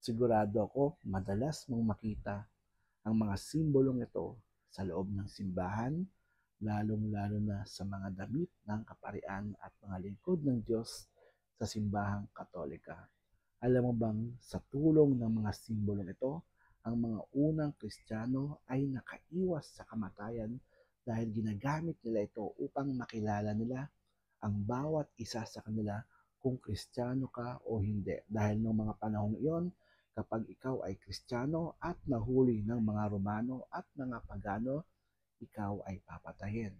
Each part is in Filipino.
Sigurado ako madalas mong makita ang mga simbolong ito sa loob ng simbahan, lalong-lalo na sa mga damit ng kaparian at mga lingkod ng Diyos sa simbahang Katolika. Alam mo bang sa tulong ng mga simbolong ito, ang mga unang Kristiyano ay nakaiwas sa kamatayan dahil ginagamit nila ito upang makilala nila ang bawat isa sa kanila kung Kristiyano ka o hindi. Dahil noong mga panahong iyon, kapag ikaw ay Kristiyano at nahuli ng mga Romano at mga Pagano, ikaw ay papatayin.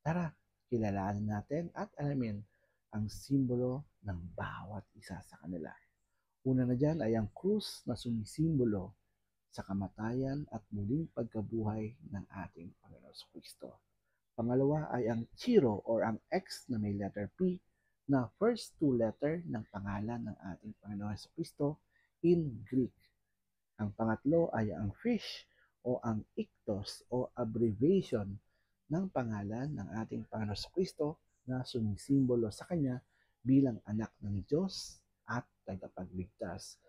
Tara, kilalanin natin at alamin ang simbolo ng bawat isa sa kanila. Una na dyan ay ang krus na sumisimbolo sa kamatayan at muling pagkabuhay ng ating Panginoon Kristo. Pangalawa ay ang Chiro or ang X na may letter P na first two letter ng pangalan ng ating Panginoon Kristo in Greek. Ang pangatlo ay ang fish o ang iktos o abbreviation ng pangalan ng ating Panginoon Kristo na sumisimbolo sa Kanya bilang anak ng Diyos at tagapagligtas.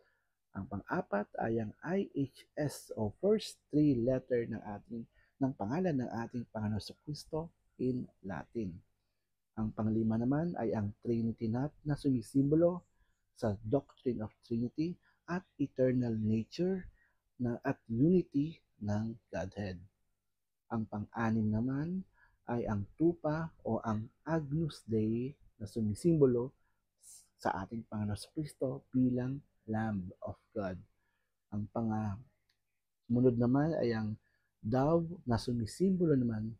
Ang pang-apat ay ang IHS o first three letter ng pangalan ng ating Panginoon Kristo in Latin. Ang panglima naman ay ang Trinity na sumisimbolo sa Doctrine of Trinity at eternal nature at unity ng Godhead. Ang pang-anim naman ay ang Tupa o ang Agnus Dei na sumisimbolo sa ating Panginoon Kristo bilang Lamb of God. Ang pangamunod naman ay ang dove na sumisimbolo naman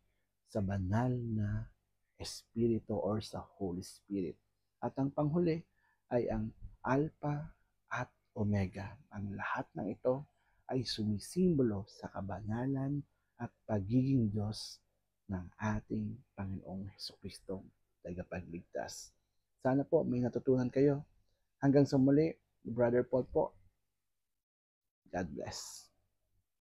sa banal na Espiritu or sa Holy Spirit. At ang panghuli ay ang Alpha at Omega. Ang lahat ng ito ay sumisimbolo sa kabanalan at pagiging Diyos ng ating Panginoong Hesukristo, tagapagligtas. Sana po may natutunan kayo. Hanggang sa muli, Brother Paul po. God bless.